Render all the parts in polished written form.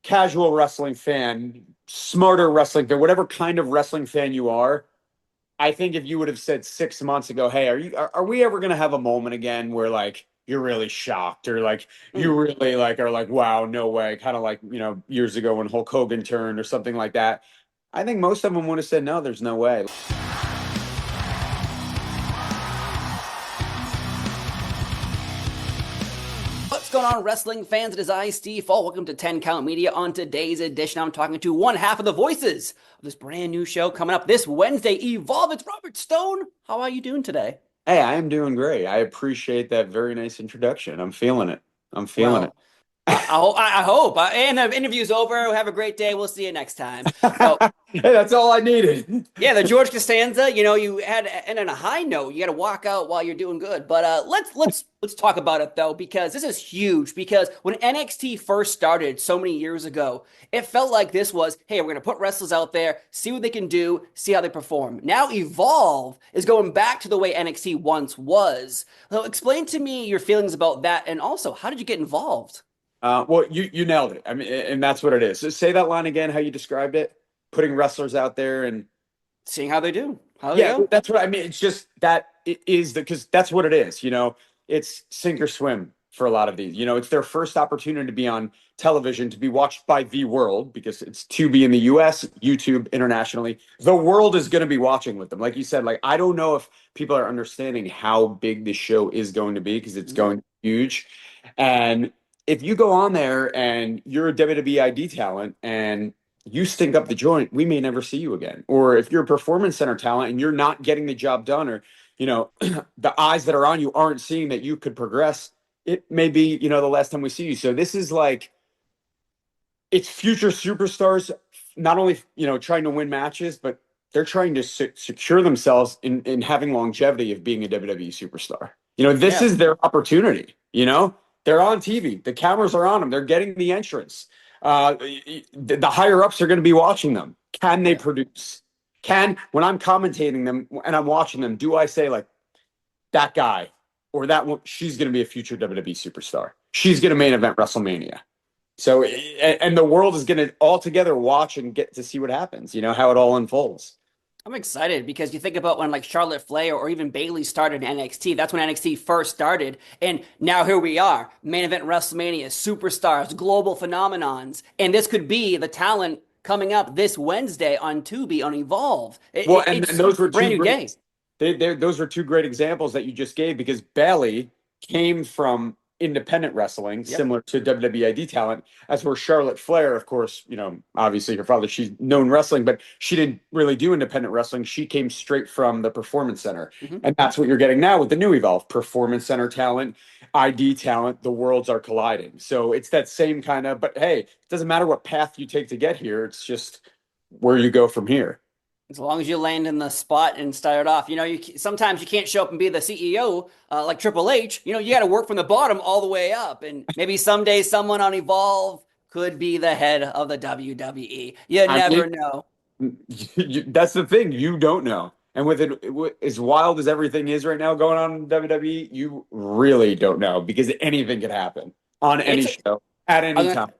casual wrestling fan, smarter wrestling fan, whatever kind of wrestling fan you are, I think if you would have said 6 months ago, "Hey, are we ever going to have a moment again where like you're really shocked or like you Mm. really like are like, wow, no way," kind of like, years ago when Hulk Hogan turned or something like that. I think most of them would have said, "No, there's no way." What's going on, wrestling fans? It is I, Steve Fall. Welcome to 10 Count Media. On today's edition, I'm talking to one half of the voices of this brand new show coming up this Wednesday, Evolve. It's Robert Stone. How are you doing today? Hey, I am doing great. I appreciate that very nice introduction. I'm feeling it. I'm feeling it. Well, I hope. And the interview's over. Have a great day. We'll see you next time. So, Hey, that's all I needed. yeah, the George Costanza, you had and on a high note, you got to walk out while you're doing good. But let's talk about it though, because this is huge. Because when NXT first started so many years ago, it felt like this was, hey, we're gonna put wrestlers out there, see what they can do, see how they perform. Now Evolve is going back to the way NXT once was. So explain to me your feelings about that, and also how did you get involved? Well, you nailed it. I mean, and that's what it is. So say that line again, how you described it, putting wrestlers out there and Seeing how they do, how they yeah, go. that's what I mean. It's just that it is because that's what it is. It's sink or swim for a lot of these. It's their first opportunity to be on television, to be watched by the world because it's to be in the US, YouTube, internationally. The world is going to be watching with them. Like you said, like I don't know if people are understanding how big this show is going to be because it's Mhm. going to be huge. And if you go on there and you're a WWE ID talent and you stink up the joint, we may never see you again. Or if you're a performance center talent and you're not getting the job done, or the eyes that are on you aren't seeing that you could progress, it may be the last time we see you. So this is like it's future superstars not only trying to win matches, but they're trying to secure themselves in having longevity of being a WWE superstar. This Yeah. is their opportunity. They're on TV, the cameras are on them, they're getting the entrance. The higher ups are going to be watching them. Can they Yeah. produce? Can When I'm commentating them and I'm watching them, do I say like that guy or that one? She's going to be a future WWE superstar. She's going to main event WrestleMania. So, and the world is going to all together watch and get to see what happens, how it all unfolds. I'm excited because you think about when like Charlotte Flair or even Bayley started in NXT. That's when NXT first started. And now here we are, main event WrestleMania, superstars, global phenomenons. And this could be the talent coming up this Wednesday on Tubi on Evolve. Well, and It's those were a brand two new great, day. those were two great examples that you just gave because Bailey came from independent wrestling, Yep. similar to WWID talent, as where Charlotte Flair, of course, obviously her father, she's known wrestling, but she didn't really do independent wrestling. She came straight from the Performance Center. Hmm. And that's what you're getting now with the new Evolve Performance Center talent, ID talent. The worlds are colliding. So it's that same kind of, but hey, it doesn't matter what path you take to get here. It's just where you go from here. As long as you land in the spot and start off, sometimes you can't show up and be the CEO like Triple H. You got to work from the bottom all the way up, and maybe someday someone on Evolve could be the head of the WWE. You I never mean, know. that's the thing. You don't know. And with it, as wild as everything is right now going on in WWE, you really don't know because anything could happen on any It's show at I any was gonna, time.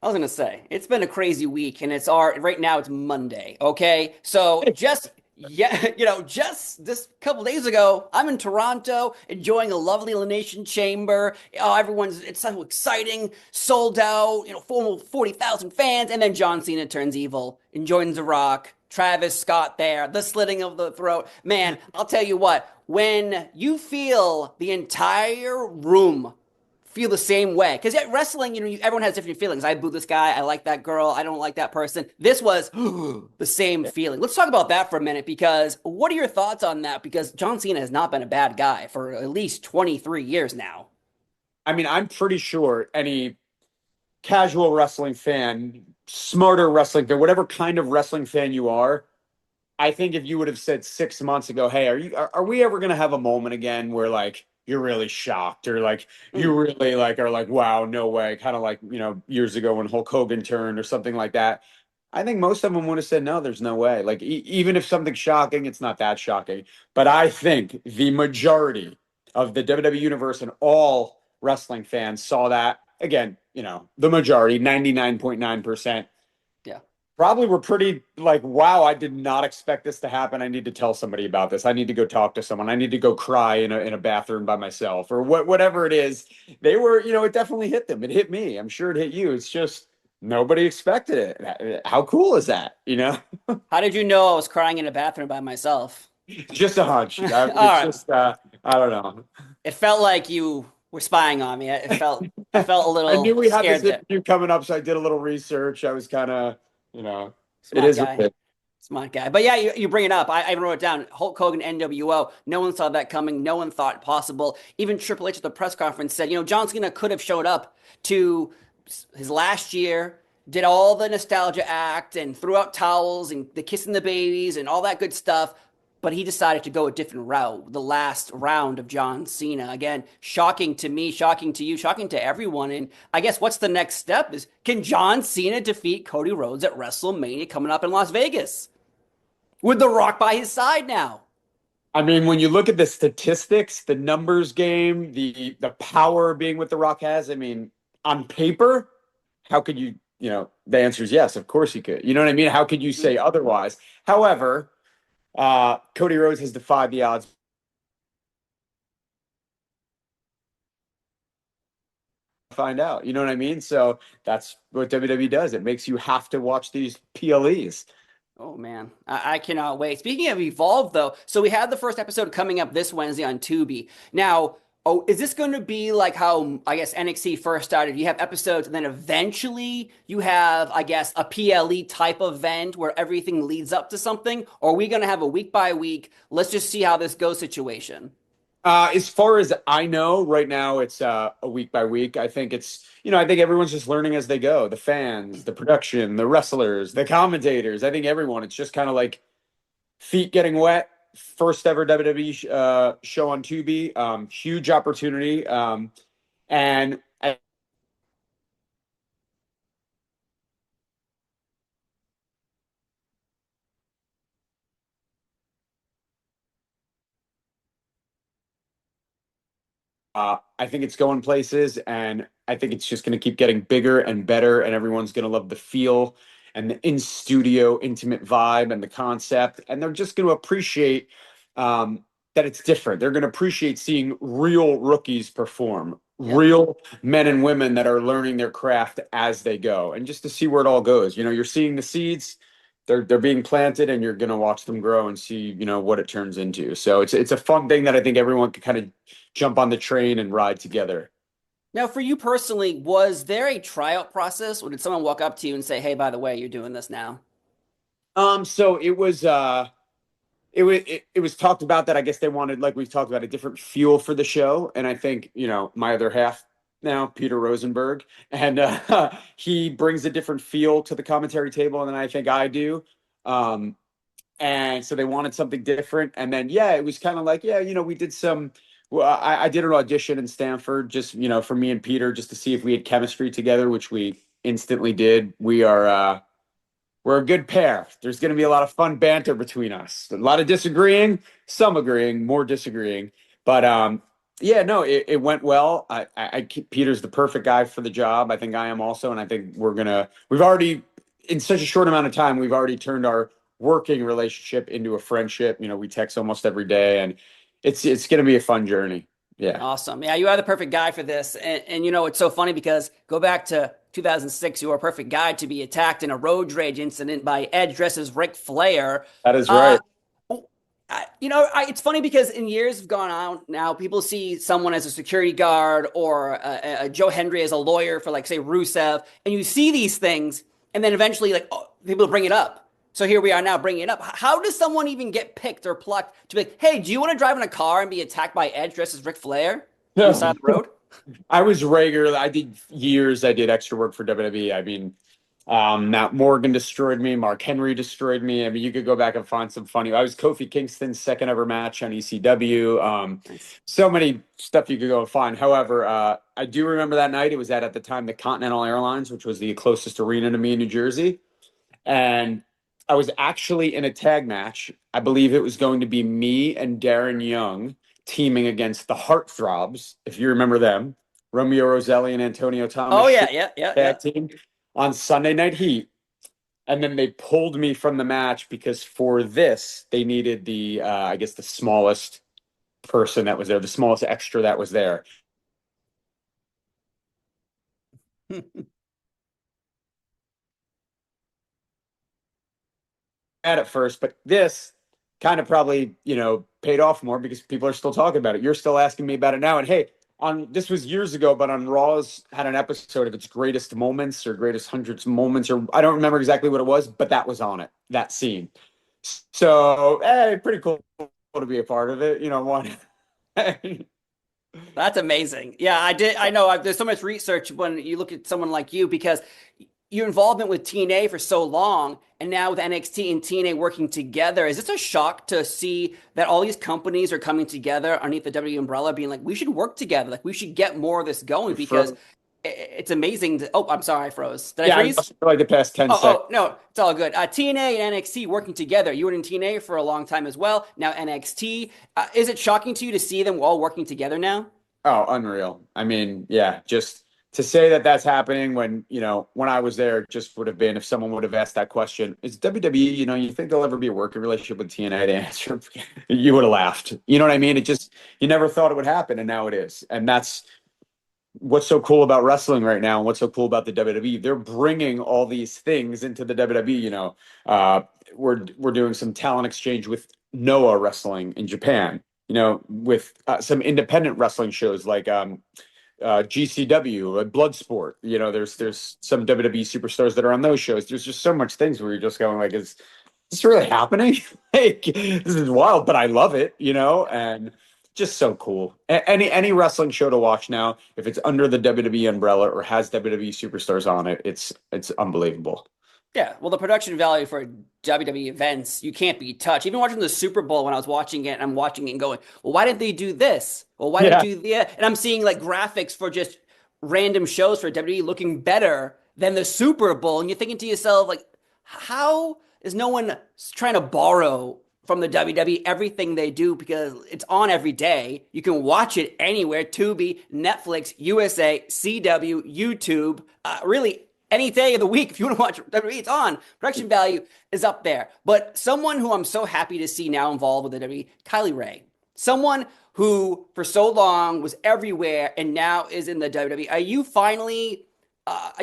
I was gonna say it's been a crazy week, and it's our right now it's Monday. Okay, so just yeah, just this couple days ago, I'm in Toronto enjoying a lovely Elimination Chamber. Oh, it's so exciting, sold out. Full 40,000 fans, and then John Cena turns evil and joins The Rock. Travis Scott there, the slitting of the throat. Man, I'll tell you what. When you feel the entire room feel the same way. Because wrestling, everyone has different feelings. I boo this guy. I like that girl. I don't like that person. This was the same feeling. Let's talk about that for a minute because what are your thoughts on that? Because John Cena has not been a bad guy for at least 23 years now. I mean, I'm pretty sure any casual wrestling fan, smarter wrestling fan, whatever kind of wrestling fan you are, I think if you would have said 6 months ago, "Hey, are we ever going to have a moment again where like you're really shocked or like you Mm. really like are like, wow, no way," kind of like years ago when Hulk Hogan turned or something like that. I think most of them would have said, "No, there's no way." Like even if something's shocking, it's not that shocking. But I think the majority of the WWE universe and all wrestling fans saw that again. the majority, 99.9%, Yeah. probably were pretty like, wow, I did not expect this to happen. I need to tell somebody about this. I need to go talk to someone. I need to go cry in a bathroom by myself or whatever it is. They were, it definitely hit them. It hit me. I'm sure it hit you. It's just nobody expected it. How cool is that? How did you know I was crying in a bathroom by myself? Just a hunch. All It's right. just I don't know. It felt like you were spying on me. I felt a I knew little we had this scared there. interview coming up, so I did a little research. I was kind of, it Smart is what guy. it is. Smart guy. But yeah, you bring it up. I even wrote it down. Hulk Hogan NWO. No one saw that coming. No one thought possible. Even Triple H at the press conference said, John Cena could have showed up to his last year, did all the nostalgia act and threw out towels and the kissing the babies and all that good stuff. But he decided to go a different route. The last round of John Cena. Again, shocking to me, shocking to you, shocking to everyone. And I guess what's the next step is, can John Cena defeat Cody Rhodes at WrestleMania coming up in Las Vegas? With The Rock by his side now. I mean, when you look at the statistics, the numbers game, the power being what The Rock has, I mean, on paper, how could the answer is yes, of course he could. You know what I mean? How could you say otherwise? However, Cody Rhodes has defied the odds. Find out. You know what I mean? So that's what WWE does. It makes you have to watch these PLEs. Oh man, I cannot wait. Speaking of Evolve, though, so we have the first episode coming up this Wednesday on Tubi. Now, is this going to be like how I guess NXT first started? You have episodes, and then eventually you have, I guess, a PLE type event where everything leads up to something? Or are we going to have a week by week? Let's just see how this goes situation. As far as I know, right now it's a week by week. I think I think everyone's just learning as they go. The fans, the production, the wrestlers, the commentators. I think everyone. It's just kind of like feet getting wet. First ever WWE show on Tubi. Huge opportunity. And I think it's going places, and I think it's just going to keep getting bigger and better, and everyone's going to love the feel and the in studio intimate vibe and the concept, and they're just going to appreciate that it's different. They're going to appreciate seeing real rookies perform, Yep. real men and women that are learning their craft as they go, and just to see where it all goes. You're seeing the seeds. They're being planted, and you're going to watch them grow and see what it turns into. So it's a fun thing that I think everyone could kind of jump on the train and ride together. Now, for you personally, was there a tryout process, or did someone walk up to you and say, "Hey, by the way, you're doing this now"? So it was talked about that I guess they wanted, like we've talked about, a different feel for the show. And I think, my other half now, Peter Rosenberg, and he brings a different feel to the commentary table than I think I do. Um, and so they wanted something different. And then, yeah, it was kind of like, yeah, we did some. Well, I did an audition in Stanford, just for me and Peter, just to see if we had chemistry together, which we instantly did. We're a good pair. There's going to be a lot of fun banter between us. A lot of disagreeing, some agreeing, more disagreeing. But yeah, no, it went well. Peter's the perfect guy for the job. I think I am also, and I think we've already, in such a short amount of time, we've already turned our working relationship into a friendship. We text almost every day, and it's going to be a fun journey. Yeah. Awesome. Yeah, you are the perfect guy for this. And it's so funny because go back to 2006, you were a perfect guy to be attacked in a road rage incident by Edge dressed as Ric Flair. That is Uh, right. it's funny because in years have gone on now, people see someone as a security guard or Joe Hendry as a lawyer for, like, say, Rusev, and you see these things, and then eventually, like, people bring it up. So here we are now bringing it up. How does someone even get picked or plucked to be like, hey, do you want to drive in a car and be attacked by Edge dressed as Ric Flair on the side of the road? I was regular. I did years. I did extra work for WWE. I mean, Matt Morgan destroyed me. Mark Henry destroyed me. I mean, you could go back and find some funny. I was Kofi Kingston's second ever match on ECW. Nice. So many stuff you could go and find. However, I do remember that night. It was at the time the Continental Airlines, which was the closest arena to me in New Jersey, and I was actually in a tag match. I believe it was going to be me and Darren Young teaming against the Heartthrobs, if you remember them. Romeo Roselli and Antonio Thomas Oh yeah, shoot yeah, yeah, yeah. tag team on Sunday Night Heat. And then they pulled me from the match because for this, they needed the, I guess, the smallest person that was there, the smallest extra that was there. At first, but this kind of probably, paid off more because people are still talking about it. You're still asking me about it now. And hey, on this was years ago, but on Raw's had an episode of its greatest moments or greatest hundreds moments, or I don't remember exactly what it was, but that was on it, that scene. So, hey, pretty cool to be a part of it. One. That's amazing. Yeah, I did. I know there's so much research when you look at someone like you because your involvement with TNA for so long, and now with NXT and TNA working together. Is this a shock to see that all these companies are coming together underneath the WWE umbrella, being like, we should work together, like we should get more of this going because For it's amazing. Oh, I'm sorry, I froze. Did I yeah, I freeze? lost for like the past 10 seconds. Oh, no, it's all good. TNA and NXT working together. You were in TNA for a long time as well. Now NXT. Is it shocking to you to see them all working together now? Oh, unreal. I mean, yeah, just to say that that's happening when I was there just would have been if someone would have asked that question, is WWE, you think there'll ever be a working relationship with TNA? The answer, you would have laughed. You know what I mean? It just, you never thought it would happen, and now it is. And that's what's so cool about wrestling right now and what's so cool about the WWE. They're bringing all these things into the WWE, we're doing some talent exchange with Noah Wrestling in Japan, with some independent wrestling shows like GCW, Bloodsport. There's some WWE superstars that are on those shows. There's just so much things where you're just going like, is this really happening? Like, this is wild, but I love it, and just so cool. Any wrestling show to watch now, if it's under the WWE umbrella or has WWE superstars on it, it's unbelievable. Yeah, well, the production value for WWE events, you can't be touched. Even watching the Super Bowl when I was watching it, and I'm watching it and going, well, why didn't they do this? Well, why didn't Yeah. they do that? And I'm seeing like graphics for just random shows for WWE looking better than the Super Bowl. And you're thinking to yourself, like, how is no one trying to borrow from the WWE everything they do because it's on every day. You can watch it anywhere. Tubi, Netflix, USA, CW, YouTube, really any day of the week. If you want to watch WWE, it's on. Production value is up there. But someone who I'm so happy to see now involved with the WWE, Kylie Ray. Someone who for so long was everywhere and now is in the WWE. Are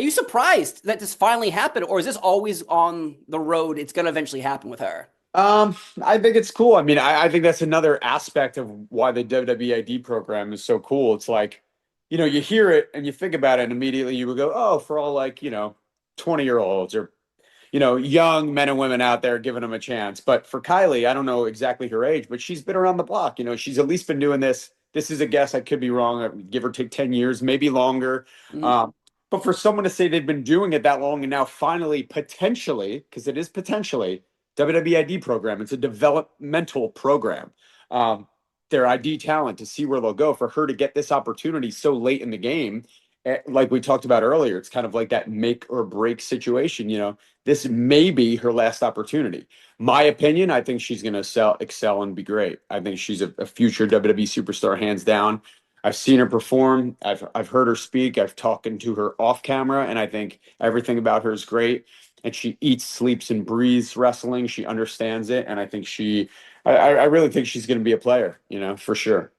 you surprised that this finally happened, or is this always on the road? It's going to eventually happen with her. I think it's cool. I mean, I think that's another aspect of why the WWID program is so cool. It's like, you hear it and you think about it, and immediately you would go, oh, for all like, 20-year-olds or, young men and women out there giving them a chance. But for Kylie, I don't know exactly her age, but she's been around the block. She's at least been doing this. This is a guess. I could be wrong. Give or take 10 years, maybe longer. Mm-hmm. But for someone to say they've been doing it that long and now finally potentially, because it is potentially WWID program, it's a developmental program. Their ID talent to see where they'll go for her to get this opportunity so late in the game. Like we talked about earlier, it's kind of like that make or break situation. This may be her last opportunity. My opinion, I think she's going to excel and be great. I think she's a future WWE superstar, hands down. I've seen her perform. I've heard her speak. I've talked to her off camera, and I think everything about her is great. And she eats, sleeps, and breathes wrestling. She understands it, and I think I really think she's going to be a player. For sure.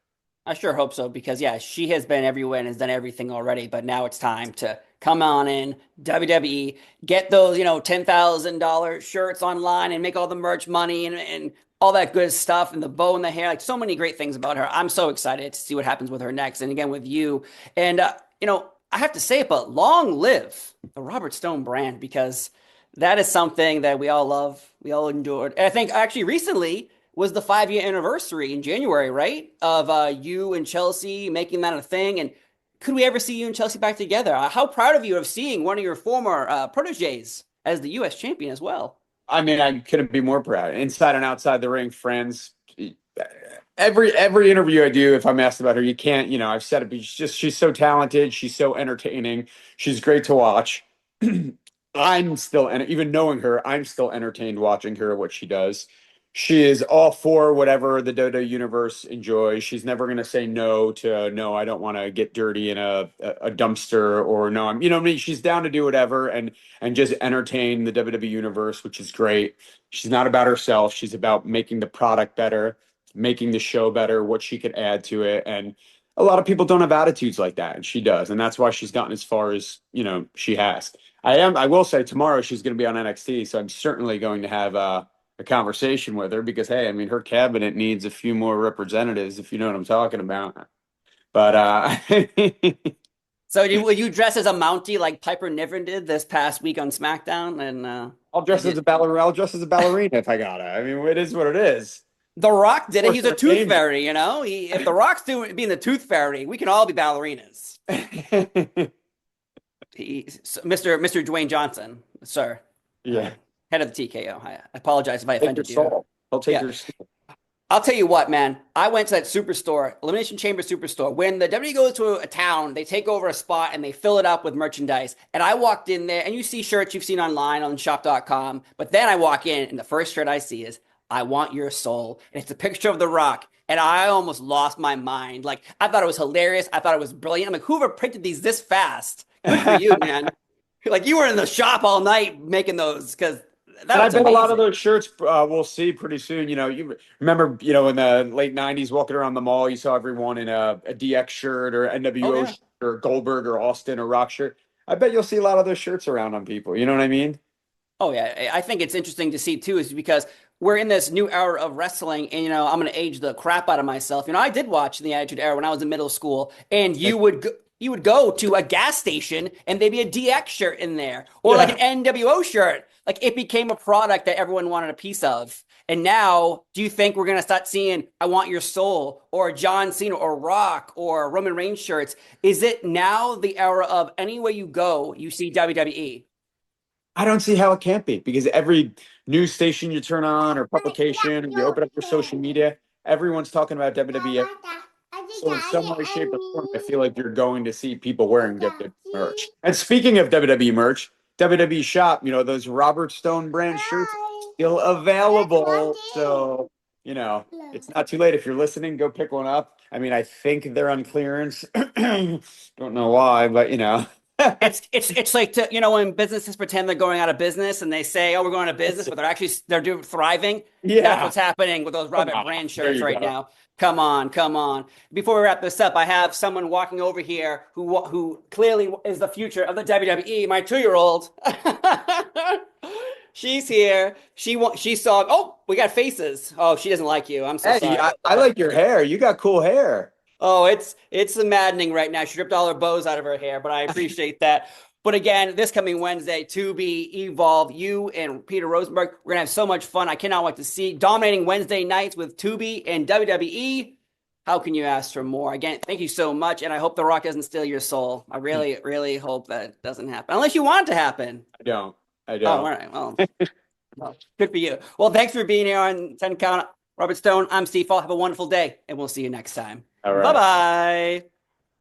I sure hope so because yeah, she has been everywhere and has done everything already. But now it's time to come on in WWE, get those $10,000 shirts online and make all the merch money and all that good stuff and the bow and the hair. Like so many great things about her. I'm so excited to see what happens with her next. And again with you. And I have to say it, but long live the Robert Stone brand because that is something that we all love, we all endured. And I think actually recently was the 5 year anniversary in January, right? Of you and Chelsea making that a thing. And could we ever see you and Chelsea back together? How proud of you of seeing one of your former proteges as the U.S. champion as well. I mean, I couldn't be more proud. Inside and outside the ring, friends. Every interview I do, if I'm asked about her, you can't. I've said it, but she's so talented. She's so entertaining. She's great to watch. I'm still, and even knowing her, I'm still entertained watching her what she does. She is all for whatever the Dodo universe enjoys. She's never going to say no to no, I don't want to get dirty in a dumpster or no, I'm, you know what I mean? She's down to do whatever and just entertain the WWE universe, which is great. She's not about herself. She's about making the product better, making the show better, what she could add to it. And a lot of people don't have attitudes like that, and she does. And that's why she's gotten as far as, she has. I will say tomorrow she's going to be on NXT, so I'm certainly going to have a conversation with her because hey, I mean her cabinet needs a few more representatives if you know what I'm talking about. But So will you dress as a Mountie like Piper Niven did this past week on SmackDown? And I'll dress as a ballerina if I gotta. I mean, it is what it is. The Rock did it. Sports He's a tooth entertainment. fairy, you know. If The Rock's being the tooth fairy, we can all be ballerinas. Mr. Dwayne Johnson, sir. Yeah. Head of the TKO. I apologize if I Take your offended you. soul. I'll take Yeah. your soul. I'll tell you what, man. I went to that superstore, Elimination Chamber superstore. When the WWE goes to a town, they take over a spot and they fill it up with merchandise. And I walked in there, and you see shirts you've seen online on shop.com. But then I walk in, and the first shirt I see is I Want Your Soul. And it's a picture of The Rock. And I almost lost my mind. Like, I thought it was hilarious. I thought it was brilliant. I'm like, whoever printed these this fast? Good for you, man. Like, you were in the shop all night making those because And I that's bet a lot of amazing. those shirts we'll see pretty soon. You remember, in the late '90s, walking around the mall, you saw everyone in a DX shirt or Oh, NWO yeah. shirt or Goldberg or Austin or Rock shirt. I bet you'll see a lot of those shirts around on people. You know what I mean? Oh yeah, I think it's interesting to see too, is because we're in this new era of wrestling, and I'm going to age the crap out of myself. I did watch the Attitude Era when I was in middle school, and you would go to a gas station and there'd be a DX shirt in there, or like Yeah. an NWO shirt. Like it became a product that everyone wanted a piece of. And now, do you think we're going to start seeing "I Want Your Soul" or John Cena or Rock or Roman Reigns shirts? Is it now the era of anywhere you go, you see WWE? I don't see how it can't be because every news station you turn on or publication, or you open up your social media, everyone's talking about WWE. So in some way, shape, or form, I feel like you're going to see people wearing WWE merch. And speaking of WWE merch, WWE shop, those Robert Stone brand shirts still available. So, it's not too late. If you're listening, go pick one up. I mean, I think they're on clearance. Don't know why, but It's like when businesses pretend they're going out of business and they say, "Oh, we're going out of business," but they're doing thriving. That's yeah. what's happening with those Come Robert on. Brand There shirts you right go. now. Come on, come on. Before we wrap this up, I have someone walking over here who clearly is the future of the WWE. My 2-year-old. She's here. She saw. Oh, we got faces. Oh, she doesn't like you. I'm so Hey, sorry. I like your hair. You got cool hair. Oh, it's maddening right now. She ripped all her bows out of her hair, but I appreciate that. But again, this coming Wednesday, to be Evolve, you and Peter Rosenberg, we're gonna have so much fun. I cannot wait to see dominating Wednesday nights with Tubi and WWE. How can you ask for more? Again, thank you so much, and I hope The Rock doesn't steal your soul. I really, really hope that doesn't happen, unless you want it to happen. I don't. I Oh, all don't. right. Well, good for you. Well, thanks for being here on 10 Count. Robert Stone, I'm Steve Fall. Have a wonderful day, and we'll see you next time. All Bye right. bye.